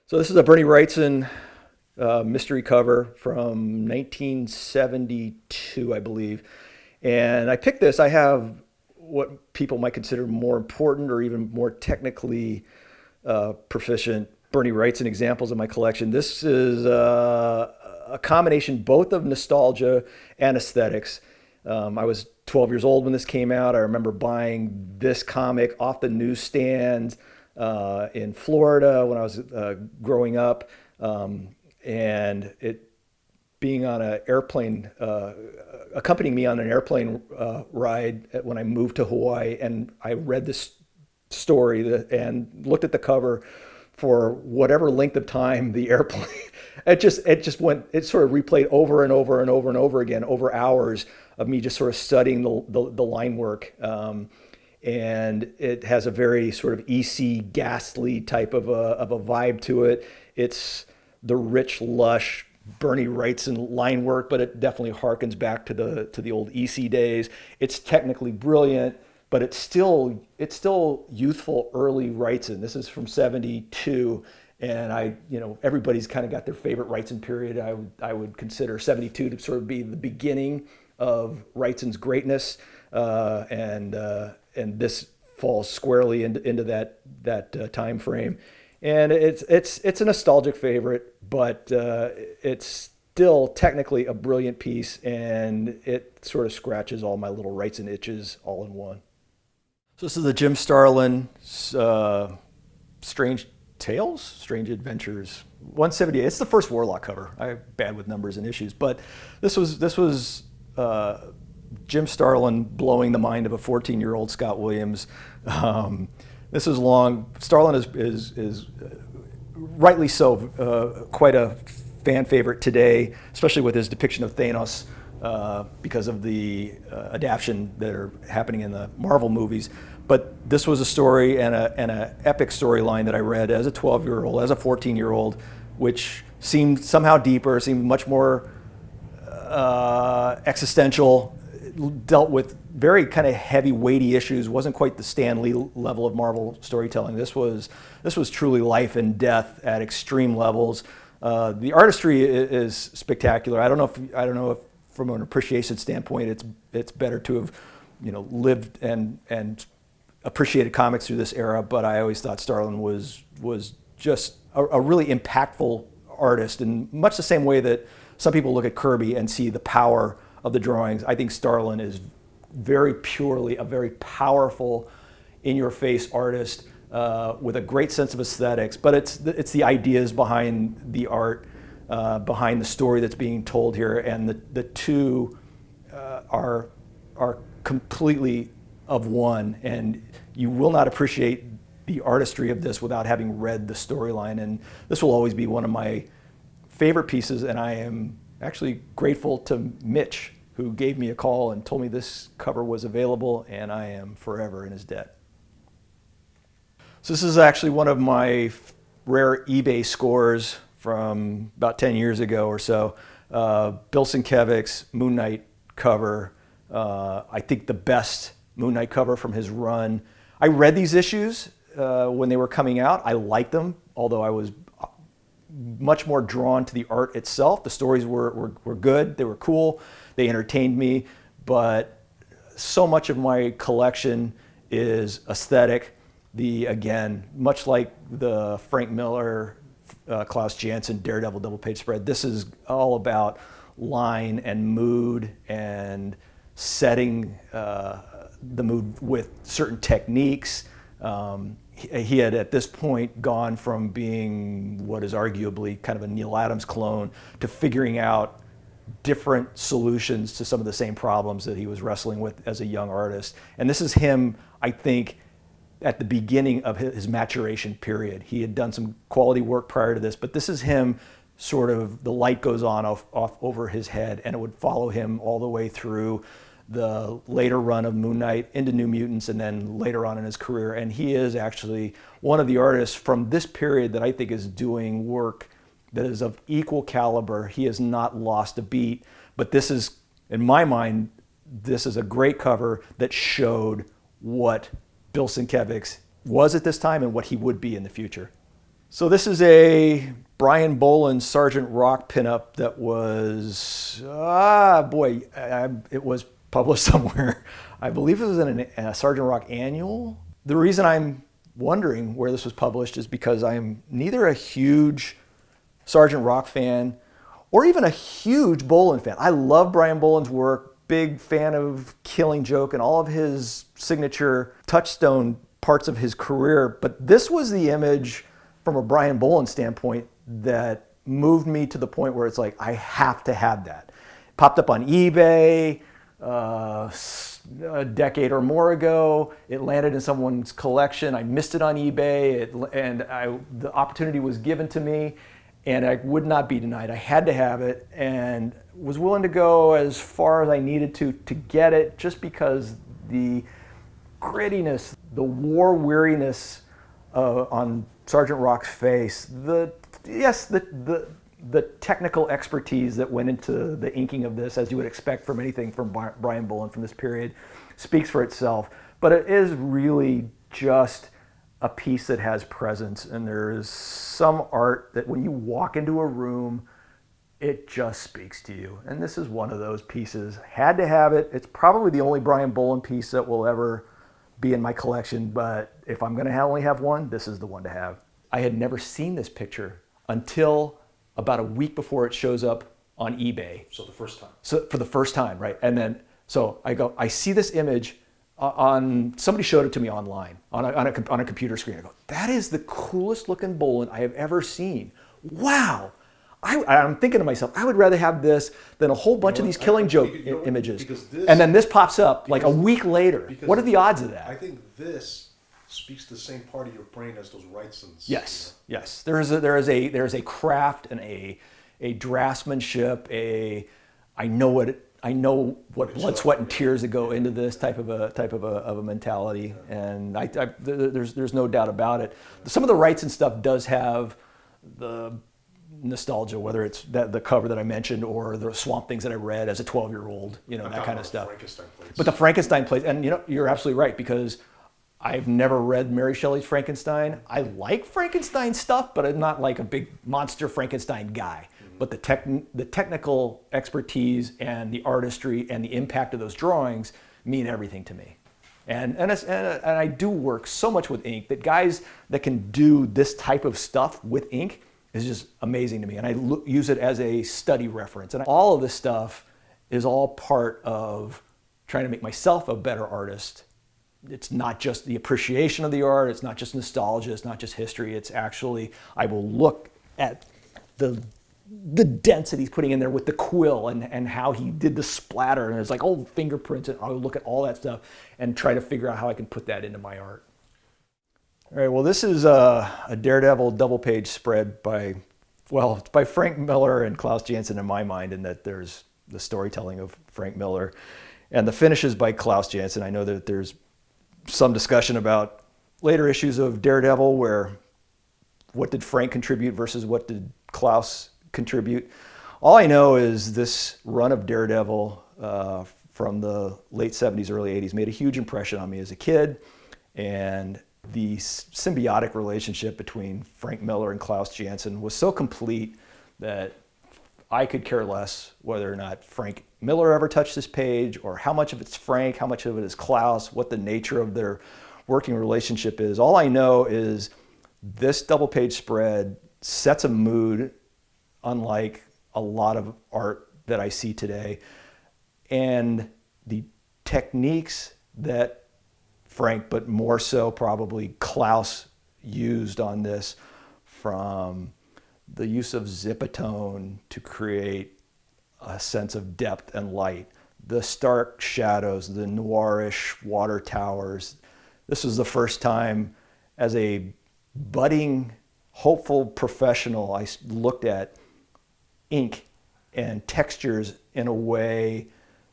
So this is a Berni Wrightson mystery cover from 1972, I believe. And I picked this. I have what people might consider more important or even more technically proficient Berni Wrightson examples in my collection. This is a combination both of nostalgia and aesthetics. I was 12 years old when this came out. I remember buying this comic off the newsstand in Florida when I was growing up, and it being on an airplane, accompanying me on an airplane ride when I moved to Hawaii, and I read this story and looked at the cover for whatever length of time the airplane. It sort of replayed over and over and over and over again over hours of me just sort of studying the line work. And it has a very sort of EC ghastly type of a vibe to it. It's the rich, lush Berni Wrightson line work, but it definitely harkens back to the old EC days. It's technically brilliant, but it's still youthful early Wrightson. This is from '72, and everybody's kind of got their favorite Wrightson period. I would consider '72 to sort of be the beginning of Wrightson's greatness, and this falls squarely into that time frame. And it's a nostalgic favorite, but it's still technically a brilliant piece, and it sort of scratches all my little Wrightson itches all in one. So this is the Jim Starlin Strange Tales, Strange Adventures 178. It's the first Warlock cover. I'm bad with numbers and issues, but this was Jim Starlin blowing the mind of a 14-year-old Scott Williams. This is long. Starlin is rightly so quite a fan favorite today, especially with his depiction of Thanos because of the adaptation that are happening in the Marvel movies. But this was a story and an epic storyline that I read as a 12-year-old, as a 14-year-old, which seemed somehow deeper, seemed much more existential, dealt with very kind of heavy, weighty issues. Wasn't quite the Stan Lee level of Marvel storytelling. This was truly life and death at extreme levels. The artistry is spectacular. I don't know if from an appreciation standpoint, it's better to have lived and appreciated comics through this era. But I always thought Starlin was just a really impactful artist, in much the same way that some people look at Kirby and see the power of the drawings. I think Starlin is very purely a very powerful, in-your-face artist with a great sense of aesthetics. But it's the ideas behind the art, behind the story that's being told here, and the two are completely of one. And you will not appreciate the artistry of this without having read the storyline. And this will always be one of my favorite pieces, and I am actually grateful to Mitch, who gave me a call and told me this cover was available, and I am forever in his debt. So this is actually one of my rare eBay scores from about 10 years ago or so. Bill Sienkiewicz Moon Knight cover. I think the best Moon Knight cover from his run. I read these issues when they were coming out. I liked them, although I was much more drawn to the art itself. The stories were good, they were cool, they entertained me, but so much of my collection is aesthetic. Again, much like the Frank Miller, Klaus Janson Daredevil double page spread, this is all about line and mood and setting the mood with certain techniques. He had at this point gone from being what is arguably kind of a Neil Adams clone to figuring out different solutions to some of the same problems that he was wrestling with as a young artist. And this is him, I think, at the beginning of his maturation period. He had done some quality work prior to this, but this is him sort of, the light goes on off over his head, and it would follow him all the way through the later run of Moon Knight into New Mutants, and then later on in his career. And he is actually one of the artists from this period that I think is doing work that is of equal caliber. He has not lost a beat, but this is, in my mind, this is a great cover that showed what Bill Sienkiewicz was at this time and what he would be in the future. So this is a Brian Bolland Sergeant Rock pinup that was, it was published somewhere. I believe it was in a Sergeant Rock annual. The reason I'm wondering where this was published is because I'm neither a huge Sergeant Rock fan or even a huge Bolland fan. I love Brian Bolland's work, big fan of Killing Joke and all of his signature touchstone parts of his career, but this was the image from a Brian Bolland standpoint that moved me to the point where it's like, I have to have that. Popped up on eBay a decade or more ago. It landed in someone's collection. I missed it on eBay, the opportunity was given to me, and I would not be denied. I had to have it, and was willing to go as far as I needed to get it, just because the grittiness, the war weariness on Sergeant Rock's face, the technical expertise that went into the inking of this, as you would expect from anything from Brian Bolland from this period, speaks for itself. But it is really just a piece that has presence, and there is some art that when you walk into a room, it just speaks to you. And this is one of those pieces. Had to have it. It's probably the only Brian Bolland piece that will ever be in my collection, but if I'm gonna only have one, this is the one to have. I had never seen this picture until about a week before it shows up on eBay. So the first time. So for the first time, right? And then, so I see this image somebody showed it to me online on a computer screen. I go, that is the coolest looking Bolland I have ever seen. Wow. I'm thinking to myself, I would rather have this than a whole bunch of these Killing Joke images. And then this pops up like a week later. What are the odds of that? I think this speaks to the same part of your brain as those Wrightsons. Yes, yes. There is a craft and a draftsmanship. I know what blood, sweat, and tears that go into this type of a mentality, and there's no doubt about it. Some of the Wrightson stuff does have the nostalgia, whether it's the cover that I mentioned or the Swamp Things that I read as a 12-year-old, that kind of stuff. But the Frankenstein plays, and you're absolutely right, because I've never read Mary Shelley's Frankenstein. I like Frankenstein stuff, but I'm not like a big monster Frankenstein guy. But the technical expertise and the artistry and the impact of those drawings mean everything to me. And I do work so much with ink that guys that can do this type of stuff with ink is just amazing to me. And I use it as a study reference. And all of this stuff is all part of trying to make myself a better artist. It's not just the appreciation of the art. It's not just nostalgia. It's not just history. It's actually, I will look at the density he's putting in there with the quill and how he did the splatter. And it's like old fingerprints. And I'll look at all that stuff and try to figure out how I can put that into my art. All right, well, this is a Daredevil double-page spread by Frank Miller and Klaus Janson in my mind, in that there's the storytelling of Frank Miller and the finishes by Klaus Janson. I know that there's some discussion about later issues of Daredevil where what did Frank contribute versus what did Klaus contribute. All I know is this run of Daredevil from the late 70s, early 80s made a huge impression on me as a kid, and the symbiotic relationship between Frank Miller and Klaus Janson was so complete that I could care less whether or not Frank Miller ever touched this page, or how much of it's Frank, how much of it is Klaus, what the nature of their working relationship is. All I know is this double page spread sets a mood unlike a lot of art that I see today. And the techniques that Frank, but more so probably Klaus, used on this, from the use of zipatone to create a sense of depth and light, the stark shadows, the noirish water towers. This was the first time as a budding, hopeful professional I looked at ink and textures in a way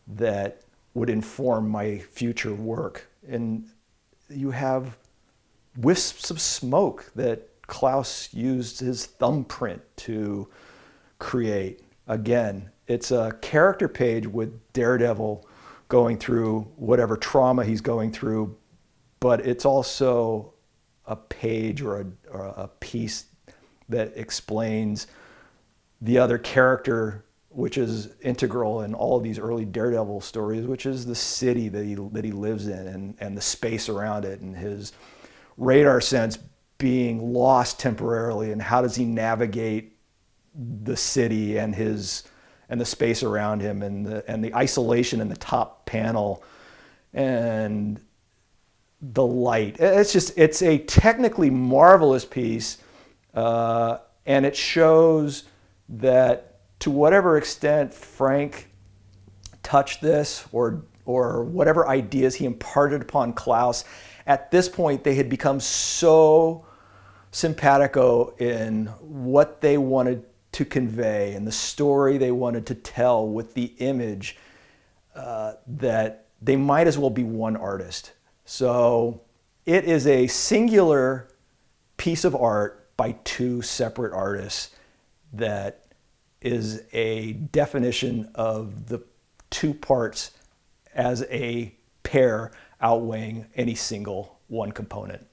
that would inform my future work. And you have wisps of smoke that Klaus used his thumbprint to create. Again, it's a character page with Daredevil going through whatever trauma he's going through, but it's also a page or a piece that explains the other character, which is integral in all of these early Daredevil stories, which is the city that he lives in, and the space around it, and his radar sense being lost temporarily, and how does he navigate the city and the space around him, and the isolation in the top panel, and the light. It's a technically marvelous piece, and it shows that to whatever extent Frank touched this, or whatever ideas he imparted upon Klaus, at this point they had become so simpatico in what they wanted to convey and the story they wanted to tell with the image, that they might as well be one artist. So it is a singular piece of art by two separate artists that is a definition of the two parts as a pair outweighing any single one component.